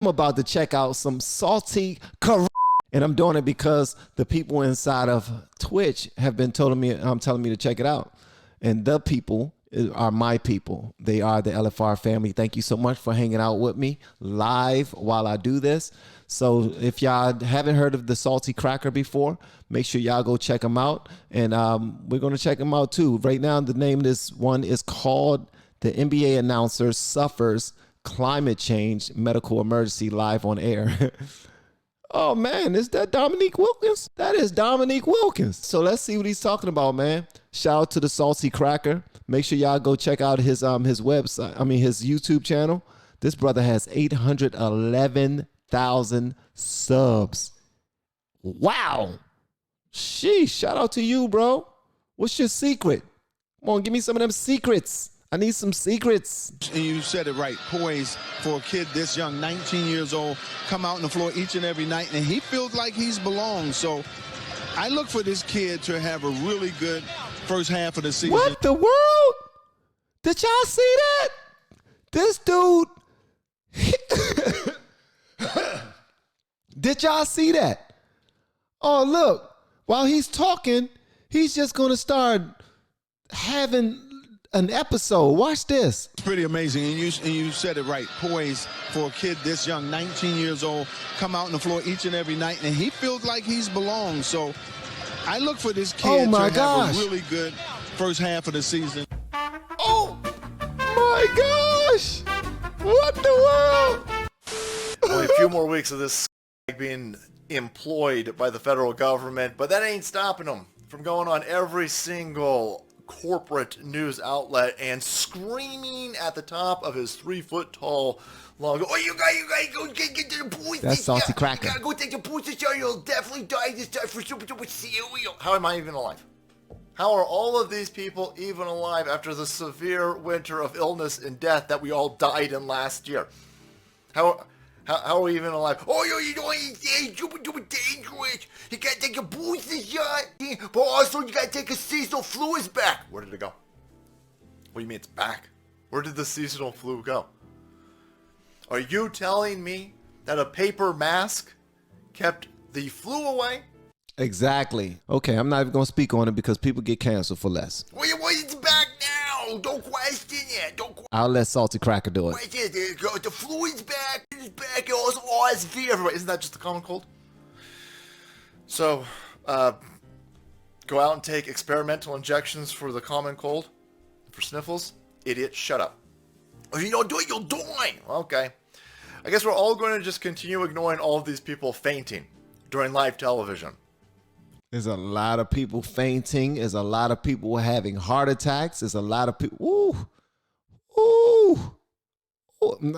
I'm about to check out some salty and I'm doing it because the people inside of Twitch have been telling me to check it out. And the people are my people. They are the LFR family. Thank you so much for hanging out with me live while I do this. So if y'all haven't heard of the Salty Cracker before, make sure y'all go check them out. And we're going to check them out too. Right now, the name of this one is called The NBA Announcer Suffers Climate Change Medical Emergency Live on Air. Oh, man, is that Dominique Wilkins? That is Dominique Wilkins. So let's see what he's talking about, man. Shout out to the Salty Cracker. Make sure y'all go check out his website. His YouTube channel. This brother has 811,000 subs. Wow. Sheesh. Shout out to you, bro. What's your secret? Come on, give me some of them secrets. I need some secrets. And you said it right. Poised for a kid this young, 19 years old, come out on the floor each and every night, and he feels like he's belonged. So I look for this kid to have a really good first half of the season. What the world? Did y'all see that? This dude. Did y'all see that? Oh, look. While he's talking, he's just going to start having an episode. Watch this. It's pretty amazing, and you said it right. Poised for a kid this young, 19 years old, come out on the floor each and every night, and he feels like he's belonged. So I look for this kid to have a really good first half of the season. Oh my gosh! What the world? Only a few more weeks of this being employed by the federal government, but that ain't stopping him from going on every single corporate news outlet and screaming at the top of his 3-foot-tall lung. Oh, you guys go get to the police. That's Salty Cracker. You gotta go take the police show. You'll definitely die this time for super cereal. How am I even alive? How are all of these people even alive after the severe winter of illness and death that we all died in last year? How are we even alive? Oh, you know, it's super dangerous. You gotta take a booster shot, but also you gotta take a seasonal flu is back. Where did it go? What do you mean it's back? Where did the seasonal flu go? Are you telling me that a paper mask kept the flu away? Exactly. Okay, I'm not even going to speak on it because people get canceled for less. Well, it's back now. Don't question it. I'll let Salty Cracker do it. Right there you go. The flu is back. It's back. It also RSV. Everybody, isn't that just the common cold? So, go out and take experimental injections for the common cold, for sniffles. Idiot, shut up. If you don't do it, you'll die. Okay. I guess we're all going to just continue ignoring all of these people fainting during live television. There's a lot of people fainting. There's a lot of people having heart attacks. There's a lot of people,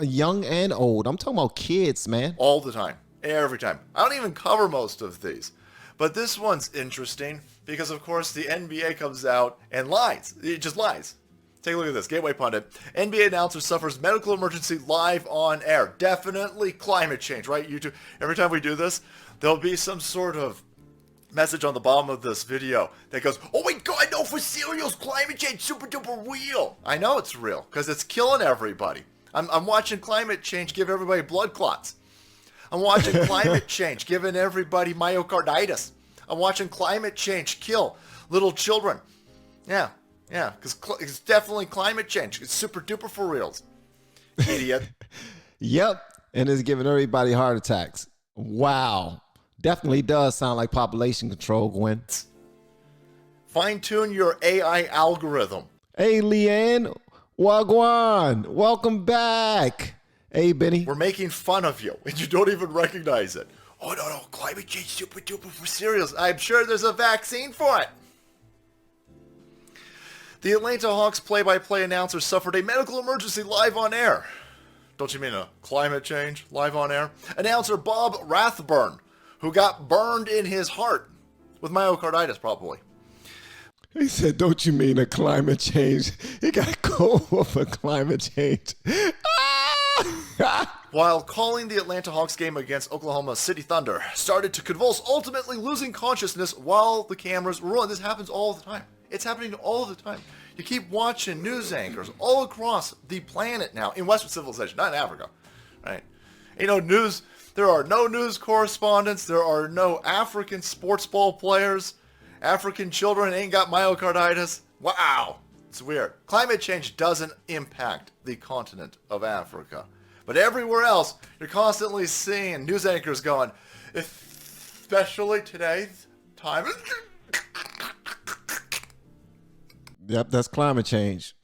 young and old. I'm talking about kids, man. All the time. Every time. I don't even cover most of these. But this one's interesting because, of course, the NBA comes out and lies. It just lies. Take a look at this. Gateway Pundit. NBA announcer suffers medical emergency live on air. Definitely climate change, right? YouTube. Every time we do this, there'll be some sort of message on the bottom of this video that goes, oh my god, no, for cereals, climate change, super duper real. I know it's real because it's killing everybody. I'm watching climate change give everybody blood clots. I'm watching climate change giving everybody myocarditis. I'm watching climate change kill little children. Yeah, because it's definitely climate change. It's super duper for reals. Idiot. Yep, and it's giving everybody heart attacks. Wow. Definitely does sound like population control, Gwen. Fine-tune your AI algorithm. Hey, Leanne. Wagwan. Welcome back. Hey, Benny. We're making fun of you, and you don't even recognize it. Oh, no, climate change super duper for cereals. I'm sure there's a vaccine for it. The Atlanta Hawks play-by-play announcer suffered a medical emergency live on air. Don't you mean a climate change live on air? Announcer Bob Rathburn, who got burned in his heart with myocarditis, probably. He said, don't you mean a climate change? He got cold for climate change. While calling the Atlanta Hawks game against Oklahoma City Thunder, started to convulse, ultimately losing consciousness while the cameras were on. This happens all the time. It's happening all the time. You keep watching news anchors all across the planet now, in Western civilization, not in Africa, right? Ain't no news. There are no news correspondents. There are no African sports ball players. African children ain't got myocarditis. Wow. It's weird. Climate change doesn't impact the continent of Africa. But everywhere else, you're constantly seeing news anchors going, especially today's time. Yep, that's climate change.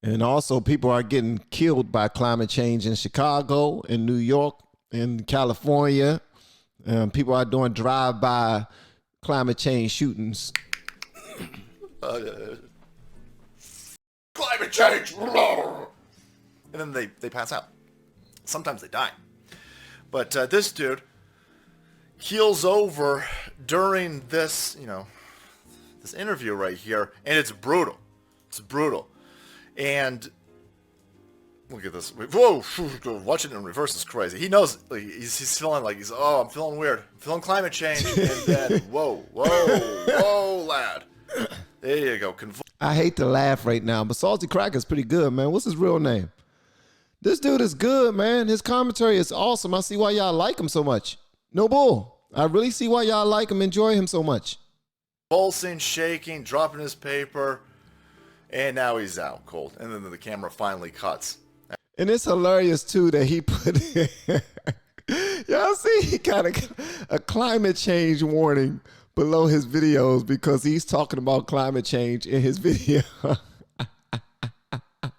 And also people are getting killed by climate change in Chicago, in New York, in California. People are doing drive-by climate change shootings. Climate change! And then they pass out. Sometimes they die. But this dude keels over during this, this interview right here, and it's brutal. It's brutal. And look at this. Whoa, watching it in reverse is crazy. He knows, he's feeling like I'm feeling weird. I'm feeling climate change. And then, whoa, lad. There you go. I hate to laugh right now, but Salty Cracker's pretty good, man. What's his real name? This dude is good, man. His commentary is awesome. I see why y'all like him so much. No bull. I really see why y'all like him, enjoy him so much. Pulsing, shaking, dropping his paper, and now he's out cold. And then the camera finally cuts. And it's hilarious, too, that he put y'all see, he got a climate change warning below his videos because he's talking about climate change in his video.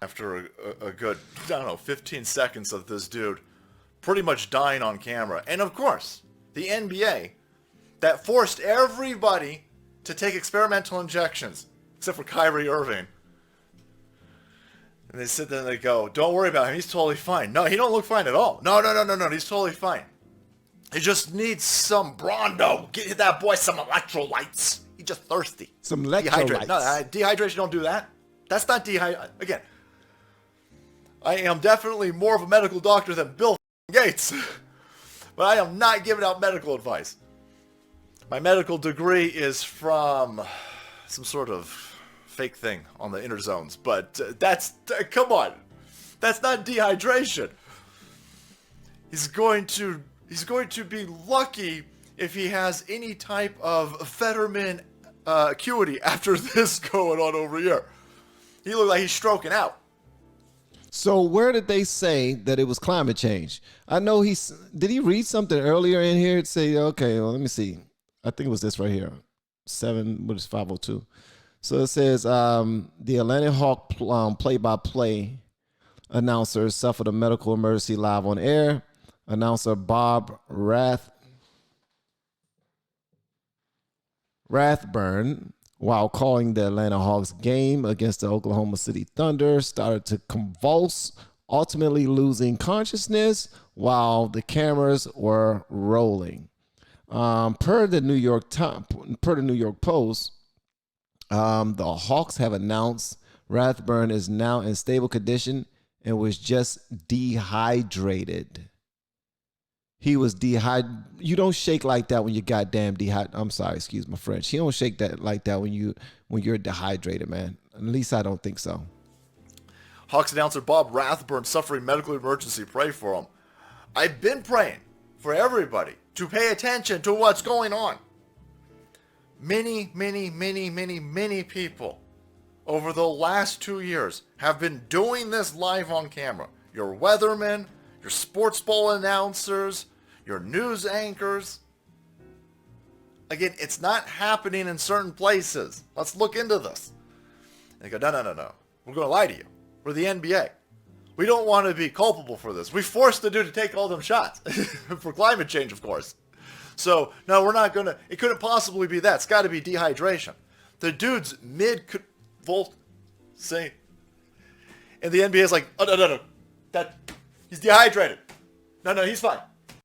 After a good, 15 seconds of this dude pretty much dying on camera. And of course, the NBA that forced everybody to take experimental injections, except for Kyrie Irving. And they sit there and they go, don't worry about him, he's totally fine. No, he don't look fine at all. No, he's totally fine. He just needs some Brondo. Get that boy some electrolytes. He's just thirsty. Some electrolytes. No, dehydration, don't do that. That's not dehydration. Again, I am definitely more of a medical doctor than Bill Gates. But I am not giving out medical advice. My medical degree is from some sort of fake thing on the inner zones. But come on. That's not dehydration. He's going to be lucky if he has any type of Fetterman acuity after this going on over here. He looked like he's stroking out. So where did they say that it was climate change? I know did he read something earlier in here to say, okay, well, let me see. I think it was this right here. 502. So it says the Atlanta Hawk play-by-play announcer suffered a medical emergency live on air. Announcer Bob Rathburn, while calling the Atlanta Hawks game against the Oklahoma City Thunder, started to convulse, ultimately losing consciousness while the cameras were rolling. Per the New York Post, the Hawks have announced Rathburn is now in stable condition and was just dehydrated. He was dehydrated. You don't shake like that when you goddamn dehydrated. I'm sorry, excuse my French. You don't shake that like that when you're dehydrated, man. At least I don't think so. Hawks announcer Bob Rathburn suffering medical emergency. Pray for him. I've been praying for everybody to pay attention to what's going on. Many people over the last 2 years have been doing this live on camera. Your weathermen, your sports ball announcers, your news anchors. Again, it's not happening in certain places. Let's look into this. And they go, no. We're going to lie to you. We're the NBA. We don't want to be culpable for this. We forced the dude to take all them shots. For climate change, of course. So, no, we're not going to. It couldn't possibly be that. It's got to be dehydration. The dude's mid-volt saying. And the NBA is like, oh, no. He's dehydrated. No, he's fine.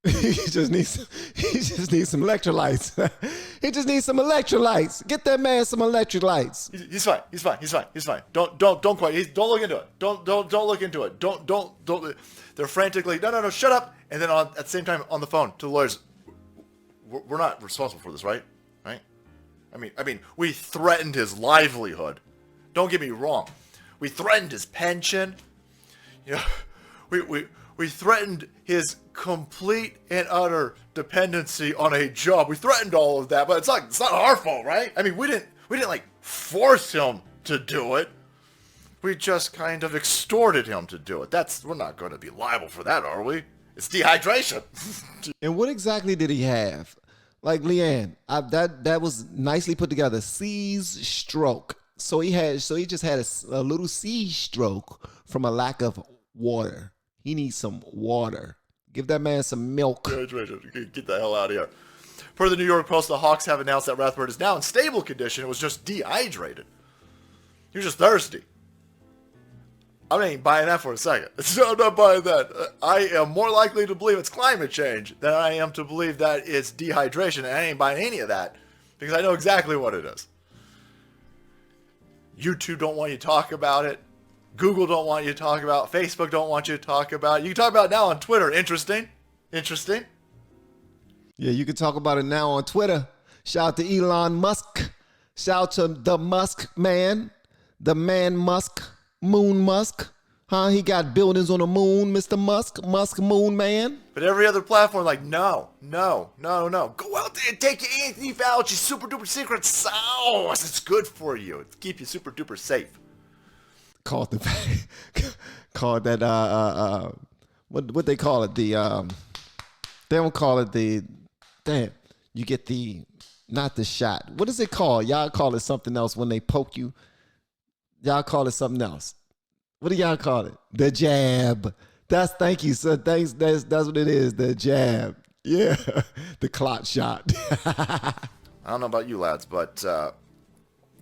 He just needs some electrolytes. He just needs some electrolytes. Get that man some electrolytes. He's fine. Don't quite. Don't look into it. Don't look into it. Don't. They're frantically, no, shut up. And then at the same time on the phone to the lawyers, we're not responsible for this, right? Right? I mean, we threatened his livelihood. Don't get me wrong. We threatened his pension. You know, We threatened his complete and utter dependency on a job. We threatened all of that, but it's not our fault, right? I mean, we didn't like force him to do it. We just kind of extorted him to do it. We're not going to be liable for that, are we? It's dehydration. And what exactly did he have? Like, Leanne, that was nicely put together. Seize stroke. So he just had a little seize stroke from a lack of water. He needs some water. Give that man some milk. Dehydration. Get the hell out of here. Per the New York Post, the Hawks have announced that Rathbone is now in stable condition. It was just dehydrated. He was just thirsty. I ain't buying that for a second. I'm not buying that. I am more likely to believe it's climate change than I am to believe that it's dehydration, and I ain't buying any of that because I know exactly what it is. YouTube don't want you to talk about it. Google don't want you to talk about it. Facebook don't want you to talk about it. You can talk about it now on Twitter. Interesting. Yeah, you can talk about it now on Twitter. Shout out to Elon Musk. Shout out to the Musk man. The man Musk. Moon Musk. Huh? He got buildings on the moon, Mr. Musk. Musk Moon Man. But every other platform, like, no. Go out there and take your Anthony Fauci super duper secret sauce. It's good for you. It keeps you super duper safe. Called that what they call it, they don't call it you get not the shot. What is it called? Y'all call it something else when they poke you. Y'all call it something else. What do y'all call it? The jab. Thank you, sir. Thanks. That's what it is. The jab. Yeah. The clot shot. I don't know about you lads, but I'm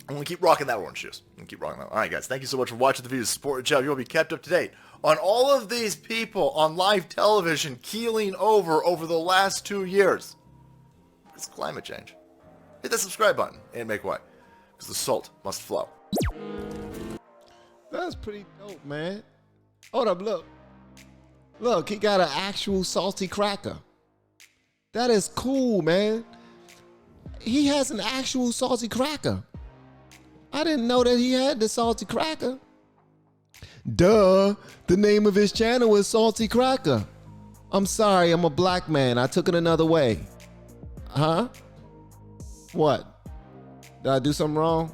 going to keep rocking that orange juice. All right, guys. Thank you so much for watching the video. Support the channel. You will be kept up to date on all of these people on live television keeling over the last 2 years. It's climate change. Hit that subscribe button and make way, because the salt must flow. That's pretty dope, man. Hold up, look. Look, he got an actual salty cracker. That is cool, man. He has an actual salty cracker. I didn't know that he had the salty cracker. Duh, the name of his channel is Salty Cracker. I'm sorry, I'm a black man. I took it another way. Huh? What? Did I do something wrong?